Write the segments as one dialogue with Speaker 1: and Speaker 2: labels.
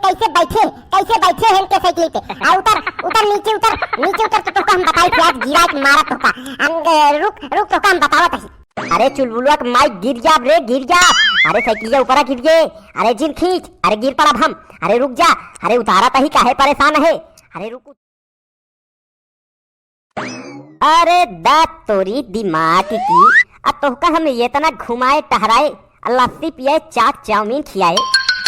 Speaker 1: कैसे बैठे हैं इनके साइकिल पे। आ उतर नीचे उतर तो हम बताई थी आज गिरा के मारा तो का रुक तो हम बतावत है।
Speaker 2: अरे चुलबुलवा के माई गिर जा रे गिर जा। अरे साइकिल ऊपर गिर गए। अरे जिन खींच। अरे गिर पड़ा हम। अरे रुक जा। अरे उतारा तही काहे परेशान है। अरे रुक। अरे दात तोरी दिमाग की तोहका हम ये तना घुमाए टहराए लस्सी पिए चाट चाउमीन खियाए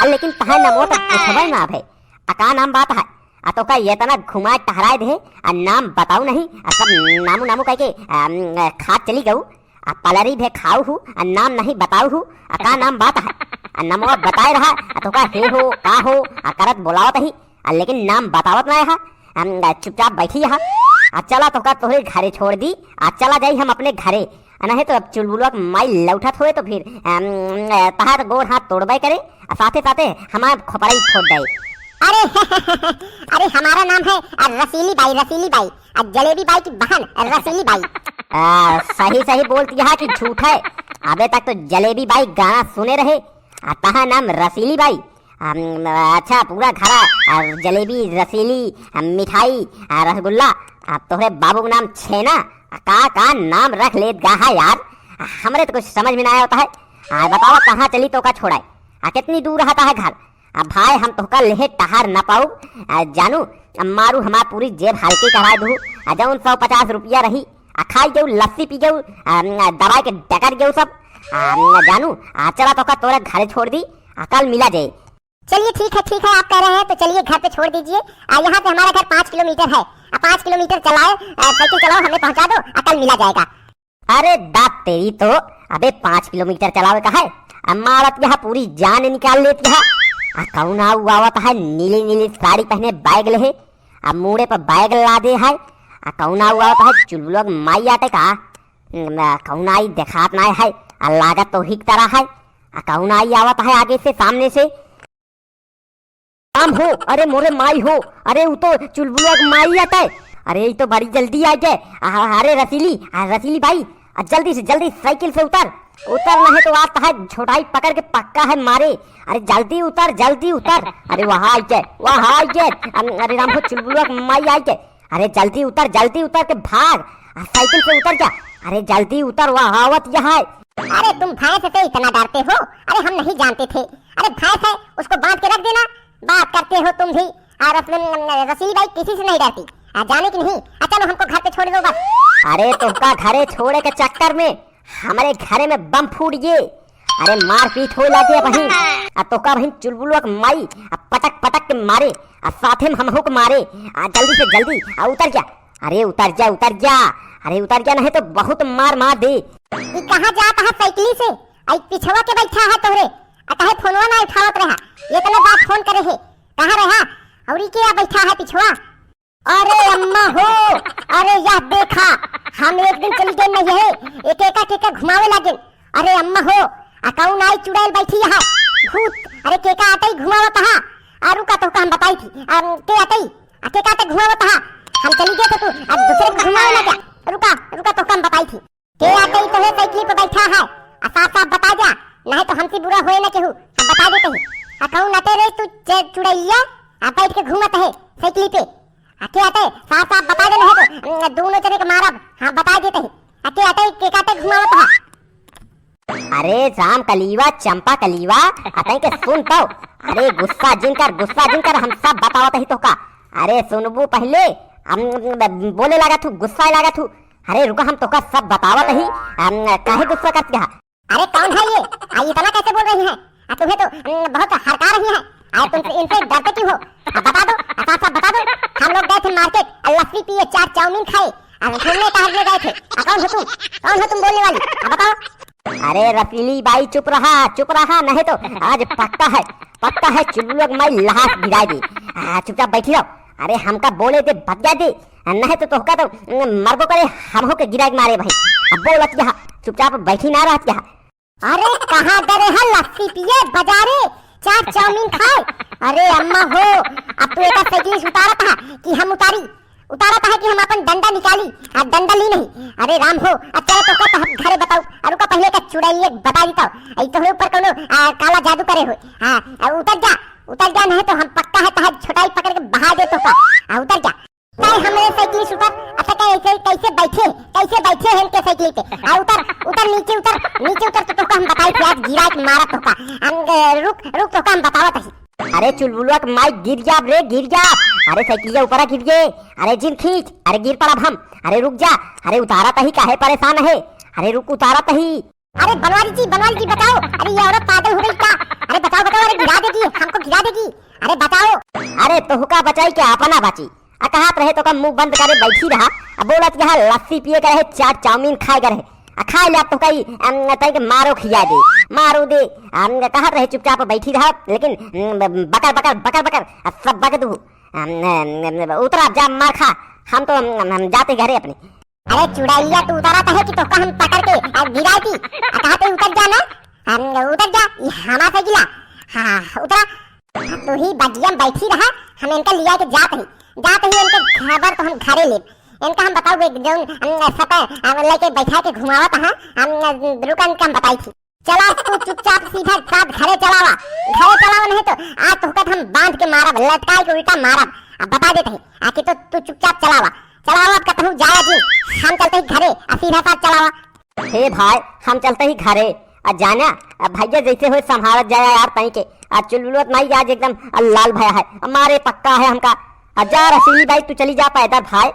Speaker 2: लेकिन तहे नमो तक पूछबे ना भाई का नाम बात है। तोहका ये तना घुमाए टहराए दे नाम बताऊ नहीं सब नामू कह के खा चली गऊ पलरी भे खाऊ हूँ नाम नहीं बताऊ हूँ का नाम बात है। नमो बताए रहा तोहका हे हो का हो करत बोलावत ही लेकिन नाम बतावत ना है। चुपचाप बैठी यहाँ चला तोहका तोहरे घरे छोड़ दी चला जाई हम अपने घरे नहीं तो अब चुलबुलवा माई लौटत हुए तो फिर तहार गोड़ हाथ तोड़बे करे साथे साथे हमार खोपड़ाई फोड़ दे।
Speaker 1: अरे हमारा नाम है रसीली बाई जलेबी बाई की बहन रसीली बाई।
Speaker 2: सही बोलती है कि झूठ है। अबे तक तो जलेबी बाई गाना सुने रहे तहा नाम रसीली बाई। अच्छा पूरा घरा जलेबी रसीली मिठाई रसगुल्ला तोहरे बाबू का नाम छेना का नाम रख ले गा यार। हमरे तो कुछ समझ में ना आता है। बताओ कहाँ चली तो का छोड़ाए कितनी दूर रहता है घर। भाई हम तो का लेहे टहार ना पाऊ जानू मारू हमार पूरी जेब हल्की करा दू जौन 150 रुपया रही खाई जाऊ लस्सी पी जाऊ दवाई के डकर जाऊ सब जानू चला तो का तोरा घर छोड़ दी कल मिला जाए।
Speaker 1: चलिए ठीक है आप कह रहे हैं तो चलिए घर पे छोड़ दीजिए। यहाँ से हमारा घर 5 किलोमीटर है। 5 किलोमीटर चलाओ साइकिल चलाओ हमें पहुँचा दो कल मिला जाएगा।
Speaker 2: अरे दात तेरी तो अबे 5 किलोमीटर चलावे का है अम्मावत यहाँ पूरी जान निकाल लेती है। कौन आवत है नीली साड़ी पहने बैग ले मुड़े पर बैग ला दे है। कौन आवत है चुलबुलवा माई आटे का कौन आई देखात ना है लागत तो ही तरह है। कौन आई आवत है आगे से सामने से काम हो। अरे मोरे माई हो। अरे वो तो चुलबुलवा माई आता है। अरे ये तो बड़ी जल्दी आ जाए। अरे रसीली भाई जल्दी से जल्दी साइकिल से उतर नहीं तो आता है छोटाई पकड़ के पक्का है मारे। अरे जल्दी उतर। अरे वहाँ आई जाए अरे राम हो चुलबुलवा माई आई जाए। अरे जल्दी उतर के भाग साइकिल से उतर जा। अरे जल्दी उतर वहाँ आवत यहाँ है।
Speaker 1: अरे तुम भैंस से इतना डरते हो। अरे हम नहीं जानते थे। अरे भैंस है उसको बांध के रख देना। बात करते हो तुम भी। रसीली बाई किसी से नहीं डरती जाने की नहीं। चलो हमको घर पे छोड़ दो बस।
Speaker 2: अरे तुमका घरे छोड़े के चक्कर में हमारे घरे में बम फूट गए। अरे मारपीट हो लाती है वहीं तो का वहीं चुलबुलवा माई पटक के मारे साथे में हमहू को मारे। जल्दी से जल्दी उतर जा। अरे उतर जा। अरे उतर जा नहीं तो बहुत मार दे।
Speaker 1: ये कहाँ जाता है साइकिल से पिछवा के बैठा है तोहरे कहे फोनवा ना उठावत रहा ये तो बात फोन करे है कहाँ रहा और क्या बैठा है पिछवा। अरे अम्मा हो। अरे यह देखा हम एक दिन चली गए नहीं है एक घुमावे लगे। अरे अम्मा हो कौन आई चुड़ैल बैठी यहाँ भूत। अरे केका आते ही घुमावत हा रुका तो हम बताई थी के आते घुमावत हा हम चली गए तो तू अब दूसरे को घुमावे लगा। रुका तो हम बताई थी के आते ही तो साइकिल पे बैठा है साफ बता जा नहीं तो हमसे बुरा होए ना केहू हम बता देते हैं। कौन आते रे तू चुड़ैलिया बैठ के घूमत है साइकिल पे आते साफ बता दे नहीं तो दोनों जने के मारब। हाँ बता देते हैं के काते घुमावत है।
Speaker 2: अरे राम कलीवा चंपा कलीवा अतई के सुन पाओ। अरे गुस्सा जिनकर हम सब बतावत ही तो का। अरे सुनबू पहले हम बोले लगा तू गुस्सा लगा तू। अरे रुका हम तो का सब बतावत ही काहे गुस्सा करती है।
Speaker 1: अरे कौन है ये इतना कैसे बोल रही है तुम्हें तो बहुत हड़का रही है। तुम इनसे डरते क्यों हो बता दो सब बता दो। हम लोग गए थे मार्केट लस्सी पिए चाट चाउमीन खाए घूमने टहलने गए थे। कौन हो तुम बोलने वाली बताओ।
Speaker 2: अरे रसीली बाई चुप रहा नहीं तो आज पक्का है चुलबुलवा माई लाश गिरा दी। चुपचाप बैठी रहो। अरे हमका बोले दे बतिया दे नहीं तो तोहका तो मरबो करे हमहो के गिरा मारे भाई। अब बोलत यहाँ चुपचाप बैठी ना रहत यहाँ।
Speaker 1: अरे कहाँ डरे है लस्सी पिए बाजारे चाट चाउमीन खाए। अरे अम्मा हो अब तू एक साइकिल उतारा था कि हम उतारा था कि हम अपन डंडा निकाली डंडा ली नहीं। अरे राम हो चलो तो का घरे बताओ। अरे का पहले का चुड़ैलिए बता देता तो ऊपर कोनो काला जादू करे हो। हाँ उतर जा उतर जा, नहीं तो हम पक्का है तहां छोटाई पकड़ के बहा दे तो का। उतर जा। ताई हमरे साइकिल से उतर। अच्छा कैसे बैठे हैं इनके साइकिल पे। उतर नीचे उतर तो हम बताई थी आज गिरा के मारा तो का। रुक तो हम बतावत है।
Speaker 2: अरे चुलबुलवा के माई गिर जा रे, गिर जा। अरे साइकिलिया ऊपर गिर गए। अरे जिन खींच। अरे गिर पड़ा हम। अरे रुक जा। अरे उतारा तही, काहे परेशान है। अरे रुक, उतारा तही।
Speaker 1: अरे बनवारी जी बताओ। अरे ये औरत पागल हो गई क्या? अरे बताओ। अरे गिरा देगी, हमको गिरा देगी। अरे बताओ।
Speaker 2: अरे तोहका बचाई क्या अपना बाची। कहात रहे तो का मुंह बंद करे बैठी रहा। बोलत यहाँ लस्सी पिए का रहे, चाट चाउमीन खाए का रहे। खाए ले तो कई तई के मारो खिया दे, मारो दे। कहात रहे चुपचाप बैठी रहा, लेकिन बकर सब बक दू। उतरा जा, मार खा। हम तो हम जाते घरे अपने।
Speaker 1: अरे चुड़ैलिया तू उतारा है कि तो का हम पकड़ के गिराई थी। कहते उतर जा ना, उतर जा। ये हमारा साइकिल। हाँ उतरा। तू ही बजिया बैठी रहा, हम इनका लिया के जाते ही इनके खबर तो हम घरे ले। इनका हम बताओगे जो सपा लेके बैठा के घुमावत है, हम रुकन का हम बताई थी। चला तू चुपचाप सीधा साथ घरे चलावा नहीं तो आज तो हम बांध के मारब, लटकाई के उल्टा मारब। अब बता देते हैं आके तो तू चुपचाप चलावा कहता हूँ जाया जी। हम चलते ही घरे, सीधा साथ चलावा।
Speaker 2: हे भाई हम चलते ही घरे। जाना भैया जैसे हो संभालत जाया यार तई के। चुलबुलत माई आज एकदम लाल भया है, हमारे पक्का है हमका। जा रसीली भाई तू चली जा पैदल भाई।